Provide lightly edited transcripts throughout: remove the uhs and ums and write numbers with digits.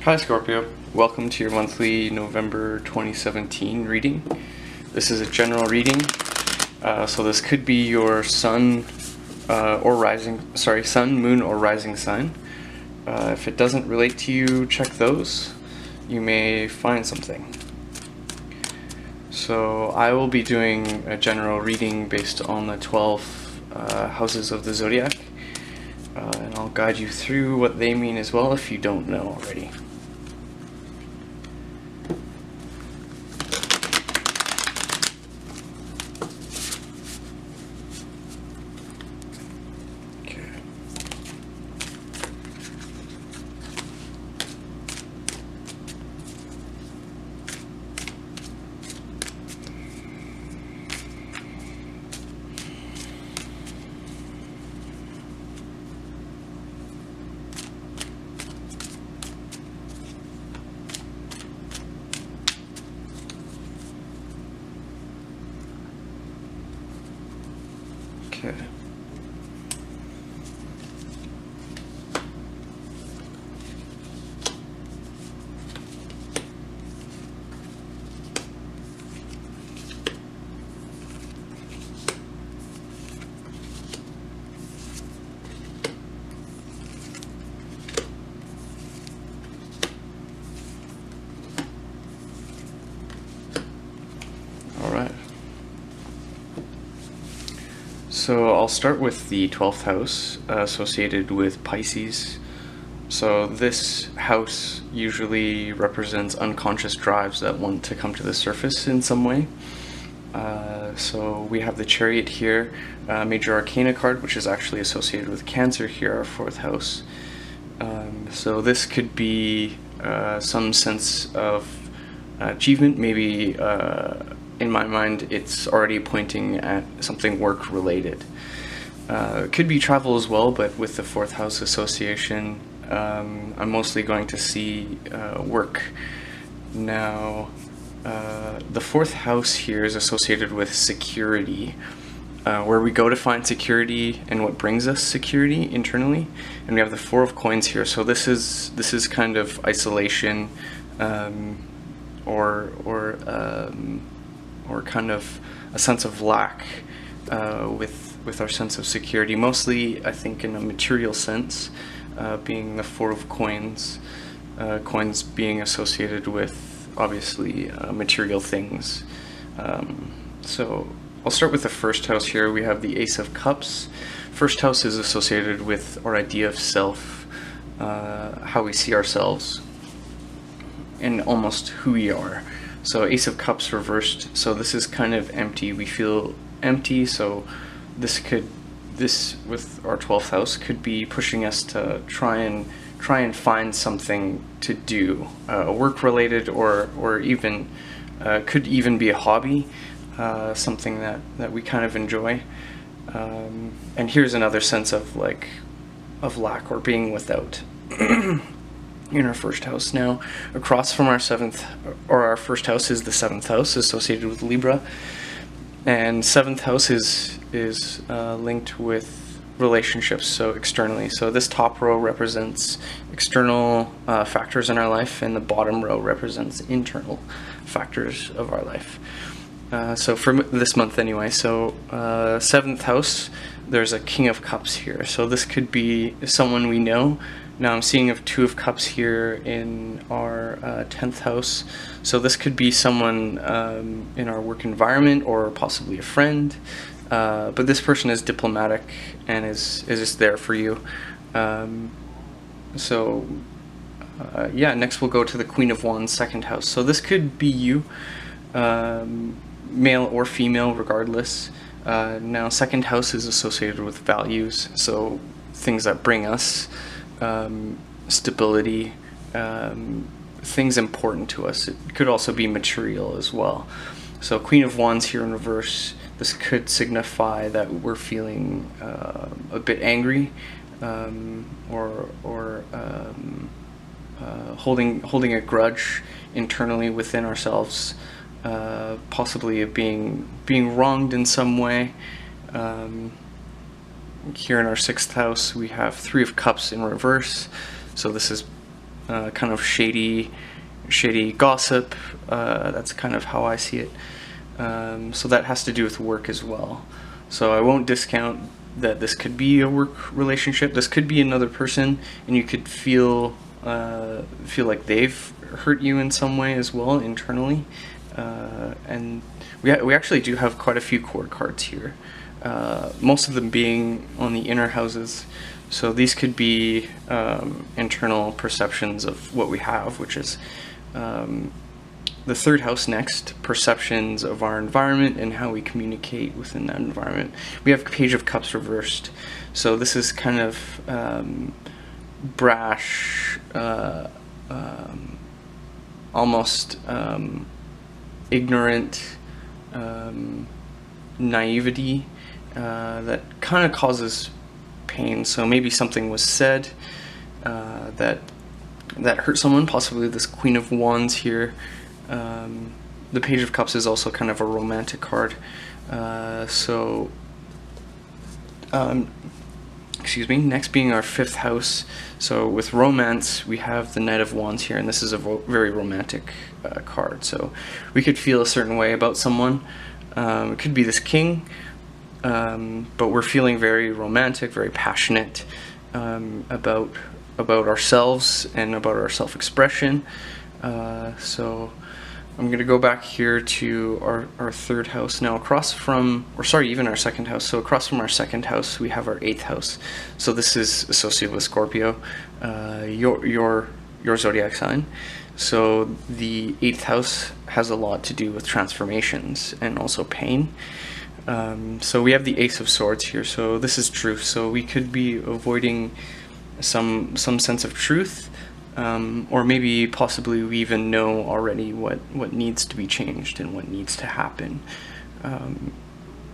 Hi Scorpio, welcome to your monthly November 2017 reading. This is a general reading, so this could be your sun, moon, or rising sign. If it doesn't relate to you, check those. You may find something. So I will be doing a general reading based on the 12 houses of the zodiac, and I'll guide you through what they mean as well if you don't know already. Okay. All right. So I'll start with the 12th house associated with Pisces. So this house usually represents unconscious drives that want to come to the surface in some way. So we have the Chariot here, Major Arcana card, which is actually associated with Cancer here, our 4th house. So this could be some sense of achievement, maybe in my mind, it's already pointing at something work-related. It could be travel as well, but with the 4th house association, I'm mostly going to see work. Now, the 4th house here is associated with security, where we go to find security and what brings us security internally. And we have the 4 of Coins here, so this is kind of isolation, or kind of a sense of lack with our sense of security, mostly I think in a material sense, being the 4 of Coins, coins being associated with obviously material things. So I'll start with the 1st house here. We have the Ace of Cups. 1st house is associated with our idea of self, how we see ourselves, and almost who we are. So Ace of Cups reversed, so this is kind of empty. We feel empty, so this with our 12th house could be pushing us to try and find something to do, work related, or even could even be a hobby, something that we kind of enjoy. And here's another sense of lack or being without. In our 1st house. Now, across from our 7th, or our 1st house, is the 7th house associated with Libra, and 7th house is linked with relationships, so externally. So this top row represents external factors in our life, and the bottom row represents internal factors of our life. So for this month anyway, so 7th house, there's a King of Cups here, so this could be someone we know. Now I'm seeing a 2 of Cups here in our 10th house, so this could be someone in our work environment, or possibly a friend, but this person is diplomatic and is just there for you. Yeah, next we'll go to the Queen of Wands, 2nd house. So this could be you, male or female regardless. Now 2nd house is associated with values, so things that bring us stability, things important to us. It could also be material as well. So Queen of Wands here in reverse, this could signify that we're feeling a bit angry, or holding a grudge internally within ourselves, possibly being wronged in some way. Here in our 6th house we have 3 of Cups in reverse, so this is kind of shady gossip. That's kind of how I see it. So that has to do with work as well. So I won't discount that this could be a work relationship. This could be another person, and you could feel like they've hurt you in some way as well internally. And we actually do have quite a few court cards here, most of them being on the inner houses. So these could be internal perceptions of what we have, which is the third house next, perceptions of our environment and how we communicate within that environment. We have Page of Cups reversed. So this is kind of brash, almost ignorant naivety that kind of causes pain. So maybe something was said that hurt someone, possibly this Queen of Wands here. The Page of Cups is also kind of a romantic card. Excuse me, next being our fifth house. So with romance, we have the Knight of Wands here, and this is a very romantic card. So we could feel a certain way about someone. It could be this king, but we're feeling very romantic, very passionate about ourselves and about our self-expression. So I'm going to go back here to our third house now, across from, or sorry, even our second house. So across from our second house, we have our eighth house. So this is associated with Scorpio, your zodiac sign. So the eighth house has a lot to do with transformations and also pain. So we have the Ace of Swords here. So this is truth. So we could be avoiding some sense of truth. Or maybe possibly we even know already what needs to be changed and what needs to happen,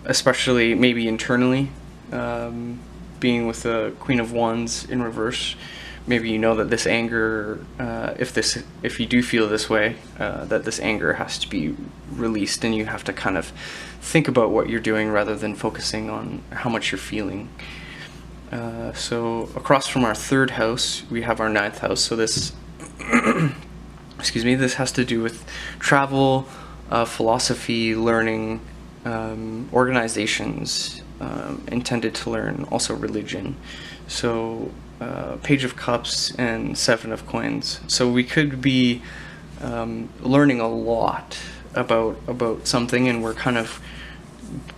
especially maybe internally. Being with the Queen of Wands in reverse, maybe you know that this anger, if you do feel this way, that this anger has to be released, and you have to kind of think about what you're doing rather than focusing on how much you're feeling. So across from our third house, we have our ninth house. So this, excuse me, this has to do with travel, philosophy, learning, organizations intended to learn, also religion. So Page of Cups and Seven of Coins. So we could be learning a lot about something, and we're kind of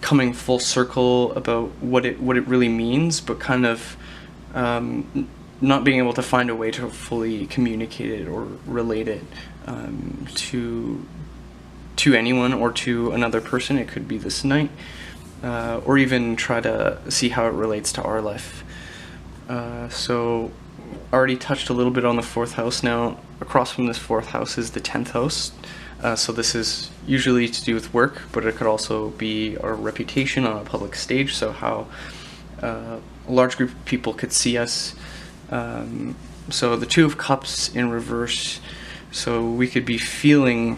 coming full circle about what it really means, but kind of not being able to find a way to fully communicate it or relate it to anyone or to another person. It could be this night, or even try to see how it relates to our life. So already touched a little bit on the fourth house. Now across from this fourth house is the 10th house. So this is usually to do with work, but it could also be our reputation on a public stage, so how a large group of people could see us. So the Two of Cups in reverse, so we could be feeling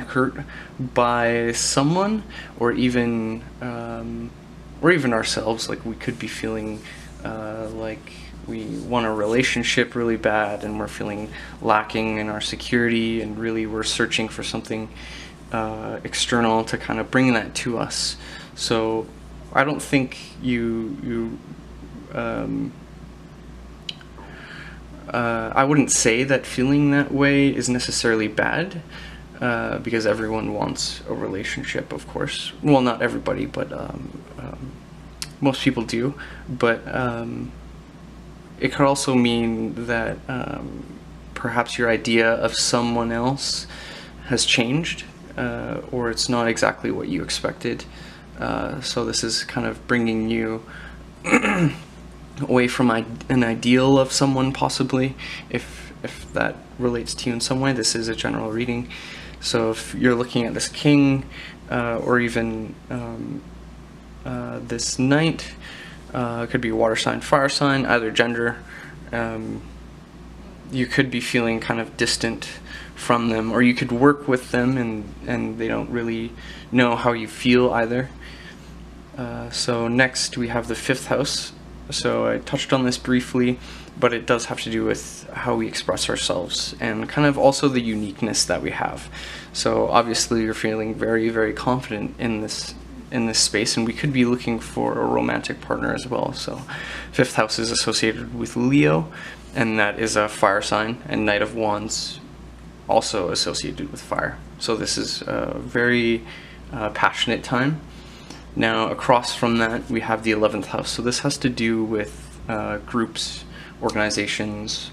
hurt by someone, or even ourselves. Like we could be feeling like we want a relationship really bad, and we're feeling lacking in our security, and really we're searching for something external to kind of bring that to us. So I don't think I wouldn't say that feeling that way is necessarily bad, because everyone wants a relationship, of course. Well, not everybody, but most people do. But it could also mean that perhaps your idea of someone else has changed, or it's not exactly what you expected. So this is kind of bringing you away from an ideal of someone, possibly, if that relates to you in some way. This is a general reading. So if you're looking at this king, or even this knight, it could be water sign, fire sign, either gender. You could be feeling kind of distant from them, or you could work with them and they don't really know how you feel either. So next we have the fifth house. So I touched on this briefly, but it does have to do with how we express ourselves and kind of also the uniqueness that we have. So obviously you're feeling very, very confident in this space, and we could be looking for a romantic partner as well. So 5th house is associated with Leo, and that is a fire sign, and Knight of Wands also associated with fire. So this is a very passionate time. Now across from that we have the 11th house. So this has to do with groups, organizations,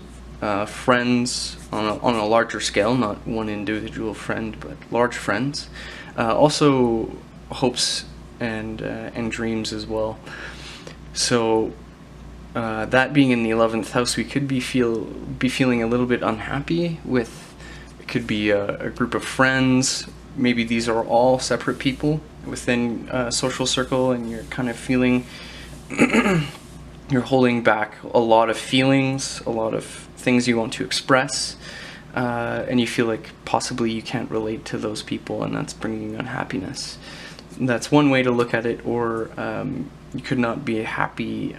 friends on a larger scale, not one individual friend, but large friends. Also hopes and dreams as well. So that being in the 11th house, we could be feeling a little bit unhappy with. It could be a group of friends. Maybe these are all separate people within a social circle, and you're kind of feeling you're holding back a lot of feelings, a lot of things you want to express, and you feel like possibly you can't relate to those people, and that's bringing unhappiness. That's one way to look at it. Or you could not be happy.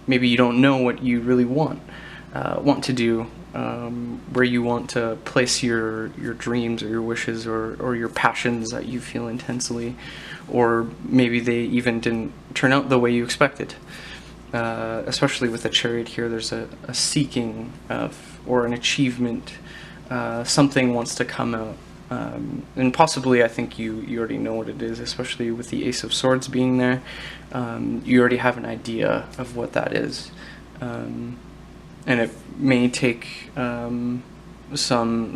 Maybe you don't know what you really want to do, where you want to place your dreams or your wishes or your passions that you feel intensely, or maybe they even didn't turn out the way you expected. Especially with the Chariot here, there's a seeking of, or an achievement. Something wants to come out. And possibly, I think you already know what it is, especially with the Ace of Swords being there. You already have an idea of what that is. And it may take some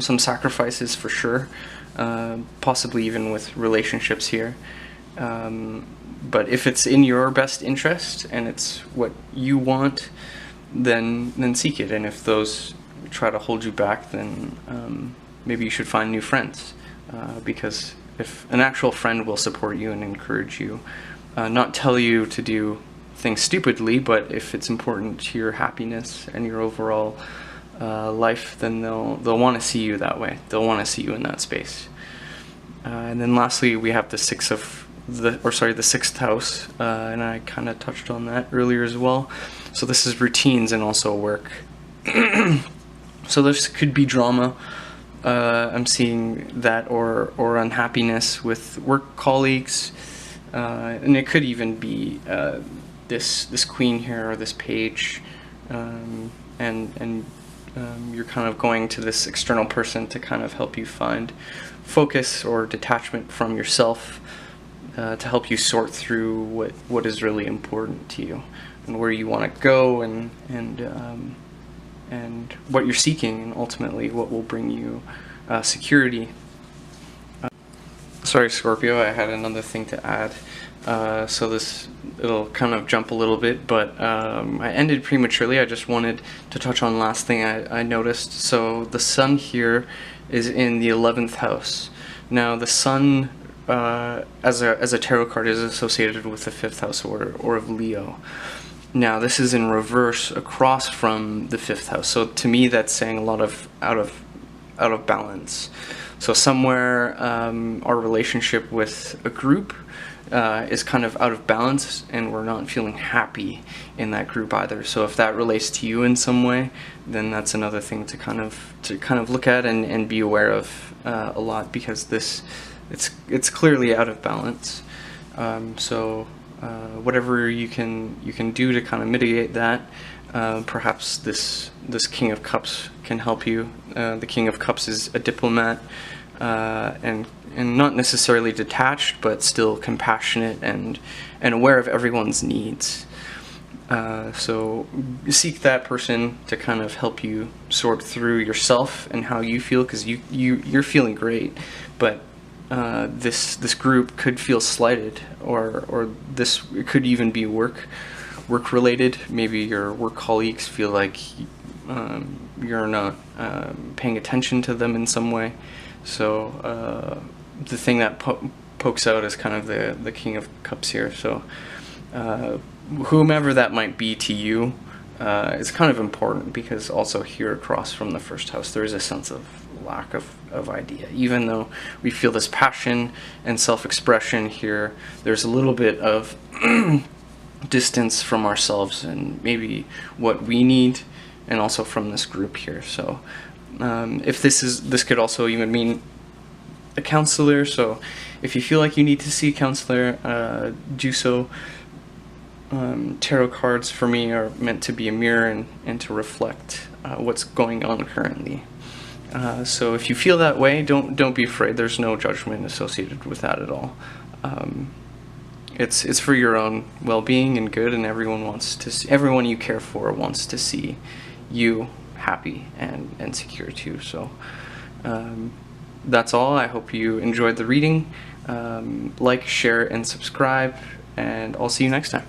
sacrifices for sure, possibly even with relationships here. But if it's in your best interest and it's what you want, then seek it. And if those try to hold you back, then maybe you should find new friends, because if an actual friend will support you and encourage you, not tell you to do things stupidly, but if it's important to your happiness and your overall life, then they'll want to see you that way. They'll want to see you in that space. And then lastly, we have the 6th house, and I kind of touched on that earlier as well. So this is routines and also work. So this could be drama. I'm seeing that, or unhappiness with work colleagues, and it could even be this queen here or this page, and you're kind of going to this external person to kind of help you find focus or detachment from yourself, to help you sort through what is really important to you and where you want to go, and what you're seeking, and ultimately what will bring you security. Sorry, Scorpio, I had another thing to add. So it'll kind of jump a little bit, but I ended prematurely. I just wanted to touch on last thing I noticed. So the sun here is in the 11th house. Now the sun, as a tarot card, is associated with the 5th house or of Leo. Now this is in reverse across from the 5th house. So to me, that's saying a lot of out of balance. So somewhere our relationship with a group is kind of out of balance, and we're not feeling happy in that group either. So if that relates to you in some way, then that's another thing to kind of look at and be aware of a lot, because it's clearly out of balance. So whatever you can do to kind of mitigate that. Perhaps this King of Cups can help you. The King of Cups is a diplomat, and not necessarily detached, but still compassionate and aware of everyone's needs. So seek that person to kind of help you sort through yourself and how you feel, because you're feeling great, but this group could feel slighted, or it could even be work related. Maybe your work colleagues feel like you're not paying attention to them in some way. So the thing that pokes out is kind of the King of Cups here. So whomever that might be to you is kind of important, because also here across from the 1st house there is a sense of lack of idea. Even though we feel this passion and self-expression here, there's a little bit of distance from ourselves and maybe what we need, and also from this group here. So if this could also even mean a counselor, so if you feel like you need to see a counselor, do so. Tarot cards for me are meant to be a mirror and to reflect what's going on currently. So if you feel that way, don't be afraid. There's no judgment associated with that at all. It's for your own well-being and good, and everyone you care for wants to see you happy and secure too. So that's all. I hope you enjoyed the reading. Like, share, and subscribe, and I'll see you next time.